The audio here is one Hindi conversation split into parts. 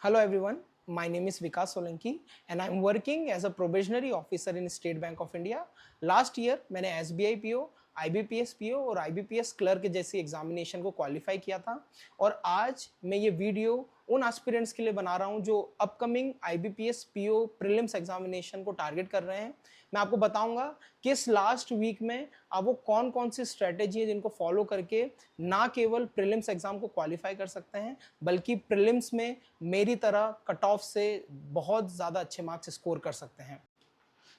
Hello everyone, my name is Vikas Solanki and I am working as a probationary officer in State Bank of India. Last year मैंने SBI PO, IBPS PO और IBPS क्लर्क जैसी एग्जामिनेशन को क्वालिफाई किया था और आज मैं ये वीडियो उन एस्पिरेंट्स के लिए बना रहा हूँ जो upcoming IBPS PO prelims examination को टारगेट कर रहे हैं। मैं आपको बताऊंगा कि इस लास्ट वीक में आप वो कौन कौन सी स्ट्रेटेजी है जिनको फॉलो करके ना केवल प्रीलिम्स एग्जाम को क्वालिफाई कर सकते हैं बल्कि प्रीलिम्स में मेरी तरह कट ऑफ से बहुत ज़्यादा अच्छे मार्क्स स्कोर कर सकते हैं।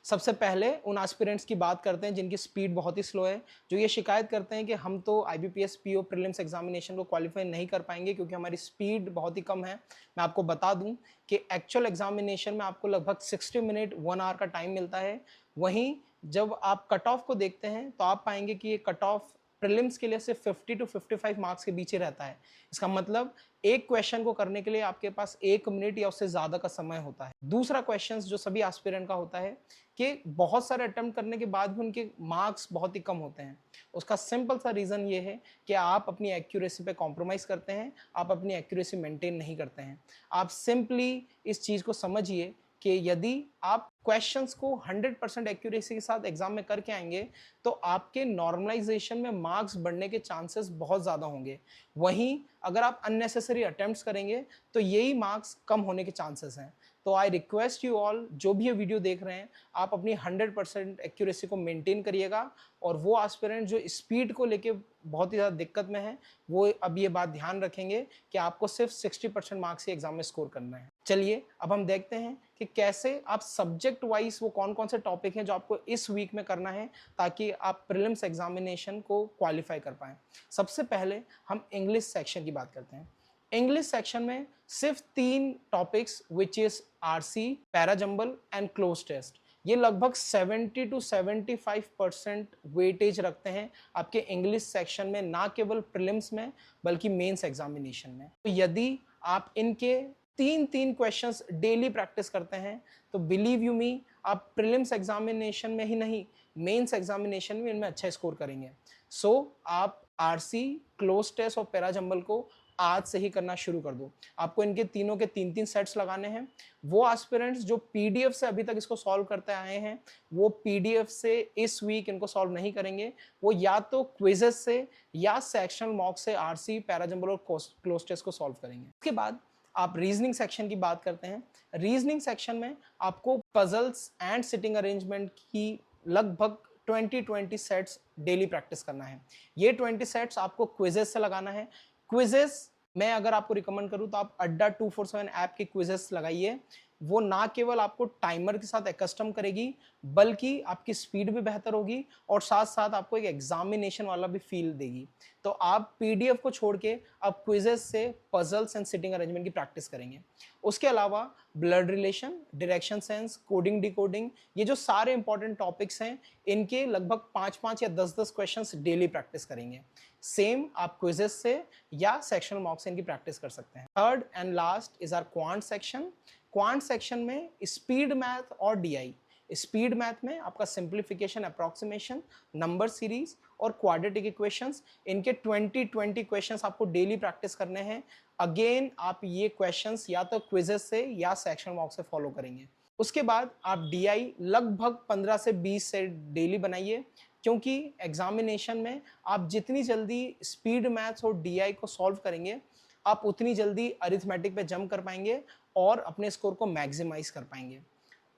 सबसे पहले उन एस्पिरेंट्स की बात करते हैं जिनकी स्पीड बहुत ही स्लो है, जो ये शिकायत करते हैं कि हम तो IBPS PO प्रीलिम्स एग्जामिनेशन को क्वालिफाई नहीं कर पाएंगे क्योंकि हमारी स्पीड बहुत ही कम है। मैं आपको बता दूं कि एक्चुअल एग्जामिनेशन में आपको लगभग 60 मिनट 1 आवर का टाइम मिलता है। वहीं जब आप कट ऑफ को देखते हैं तो आप पाएंगे कि ये कट ऑफ प्रीलिम्स के लिए सिर्फ 50 टू 55 मार्क्स के बीच ही रहता है। इसका मतलब एक क्वेश्चन को करने के लिए आपके पास 1 मिनट या उससे ज़्यादा का समय होता है। दूसरा क्वेश्चन जो सभी एस्पिरेंट का होता है कि बहुत सारे अटेम्प्ट करने के बाद भी उनके मार्क्स बहुत ही कम होते हैं। उसका सिंपल सा रीज़न ये है कि आप अपनी एक्यूरेसी पे कॉम्प्रोमाइज़ करते हैं, आप अपनी एक्यूरेसी मेंटेन नहीं करते हैं। आप सिंपली इस चीज़ को समझिए कि यदि आप क्वेश्चंस को 100% एक्यूरेसी के साथ एग्जाम में करके आएंगे तो आपके नॉर्मलाइजेशन में मार्क्स बढ़ने के चांसेस बहुत ज़्यादा होंगे। वहीं अगर आप अननेसेसरी अटेम्प्ट्स करेंगे तो यही मार्क्स कम होने के चांसेस हैं। तो आई रिक्वेस्ट यू ऑल, जो भी ये वीडियो देख रहे हैं, आप अपनी 100% एक्यूरेसी को मेंटेन करिएगा और वो एस्पिरेंट जो स्पीड को लेके बहुत ही ज़्यादा दिक्कत में है वो अब ये बात ध्यान रखेंगे कि आपको सिर्फ 60% मार्क्स ही एग्जाम में स्कोर करना है। चलिए अब हम देखते हैं कि कैसे आप सब्जेक्ट वाइज वो कौन कौन से टॉपिक हैं जो आपको इस वीक में करना है ताकि आप प्रीलिम्स एग्जामिनेशन को क्वालिफाई कर पाएँ। सबसे पहले हम इंग्लिश सेक्शन की बात करते हैं। इंग्लिश सेक्शन में सिर्फ 3 topics which is RC, parajumble and cloze test, ये लगभग 70 टू 75% वेटेज रखते हैं आपके इंग्लिश सेक्शन में, ना केवल प्रीलिम्स में बल्कि मेंस एग्जामिनेशन में। तो यदि आप इनके 3 क्वेश्चंस डेली प्रैक्टिस करते हैं तो बिलीव यू मी, आप प्रीलिम्स एग्जामिनेशन में ही नहीं मेंस एग्जामिनेशन में इनमें अच्छा स्कोर करेंगे। सो आप आरसी, क्लोज टेस्ट और पैराजंबल को आज से ही करना शुरू कर दो। आपको इनके तीनों के 3 सेट्स लगाने हैं। वो एस्पिरेंट्स जो पीडीएफ से अभी तक इसको सॉल्व करते आए हैं वो पीडीएफ से इस वीक इनको सॉल्व नहीं करेंगे, वो या तो क्विजेस से या सेक्शनल मॉक से आरसी, पैराजंबल और क्लोज टेस्ट को सॉल्व करेंगे। इसके बाद आप रीजनिंग सेक्शन की बात करते हैं। रीजनिंग सेक्शन में आपको पजल्स एंड सिटिंग अरेंजमेंट की लगभग 20 सेट्स डेली प्रैक्टिस करना है। ये 20 सेट्स आपको क्विजेस से लगाना है। क्विजेस मैं अगर आपको रिकमेंड करूं तो आप अड्डा 247 ऐप के क्विजेस लगाइए। वो ना केवल आपको टाइमर के साथ एकस्टम करेगी बल्कि आपकी स्पीड भी बेहतर होगी और साथ साथ आपको एक एग्जामिनेशन वाला भी फील देगी। तो आप पीडीएफ को छोड़ के आप क्विजेस से पजल्स एंड सिटिंग अरेंजमेंट की प्रैक्टिस करेंगे। उसके अलावा blood relation, direction sense, coding decoding, ये जो सारे इंपॉर्टेंट टॉपिक्स हैं इनके लगभग 5 या 10 क्वेश्चंस डेली प्रैक्टिस करेंगे। सेम आप क्विजेस से या सेक्शनल मॉक से इनकी प्रैक्टिस कर सकते हैं। Third and last is our quant section. Quant section में स्पीड मैथ और डीआई। स्पीड मैथ में आपका सिंप्लीफिकेशन, अप्रॉक्सीमेशन, नंबर सीरीज और क्वाड्रेटिक इक्वेशंस, इनके 20 क्वेश्चंस आपको डेली प्रैक्टिस करने हैं। अगेन आप ये क्वेश्चंस या तो क्विजेस से या सेक्शन मॉक से फॉलो करेंगे। उसके बाद आप डीआई लगभग 15 से 20 से डेली बनाइए क्योंकि एग्जामिनेशन में आप जितनी जल्दी स्पीड मैथ्स और डीआई को सॉल्व करेंगे आप उतनी जल्दी अरिथमेटिक पे जंप कर पाएंगे और अपने स्कोर को मैक्सिमाइज कर पाएंगे।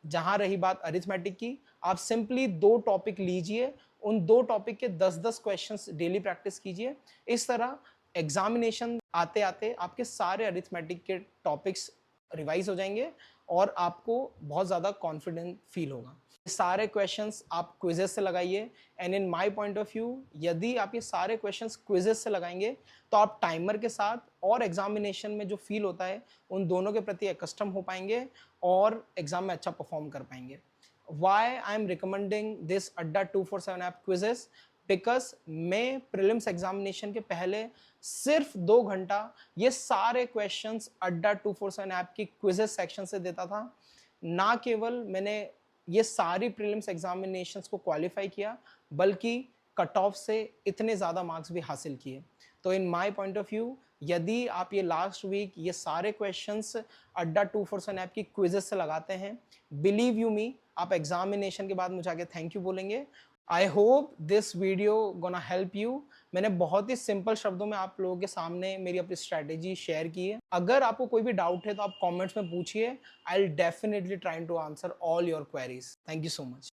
जहां रही बात अरिथमेटिक की, आप सिंपली 2 टॉपिक लीजिए, उन 2 टॉपिक के 10 क्वेश्चंस डेली प्रैक्टिस कीजिए। इस तरह एग्जामिनेशन आते आते आपके सारे अरिथमेटिक के टॉपिक्स रिवाइज हो जाएंगे और आपको बहुत ज़्यादा कॉन्फिडेंट फील होगा। सारे क्वेश्चंस आप क्विजेस से लगाइए and in my point of view यदि आप ये सारे क्वेश्चंस क्विजेस से लगाएंगे तो आप टाइमर के साथ और एग्जामिनेशन में जो फील होता है उन दोनों के प्रति एकस्टम हो पाएंगे और एग्जाम में अच्छा परफॉर्म कर पाएंगे। Why I am recommending this Adda 247 app quizzes, because मैं प्रीलिम्स एग्जामिनेशन के पहले सिर्फ 2 घंटा ये सारे क्वेश्चंस अड्डा 247 ऐप की क्विजेस सेक्शन से देता था। ना केवल मैंने ये सारी प्रीलिम्स एग्जामिनेशंस को क्वालिफाई किया बल्कि कट ऑफ से इतने ज़्यादा मार्क्स भी हासिल किए। तो in my point of view यदि आप ये लास्ट वीक ये सारे क्वेश्चंस अड्डा 247 ऐप की क्विजेस से लगाते हैं, बिलीव यू मी, आप एग्जामिनेशन के बाद मुझे आके थैंक यू बोलेंगे। I hope this video gonna help you. मैंने बहुत ही सिंपल शब्दों में आप लोगों के सामने मेरी अपनी स्ट्रैटेजी शेयर की है। अगर आपको कोई भी डाउट है तो आप कमेंट्स में पूछिए। I will definitely try to answer all your queries. Thank you so much.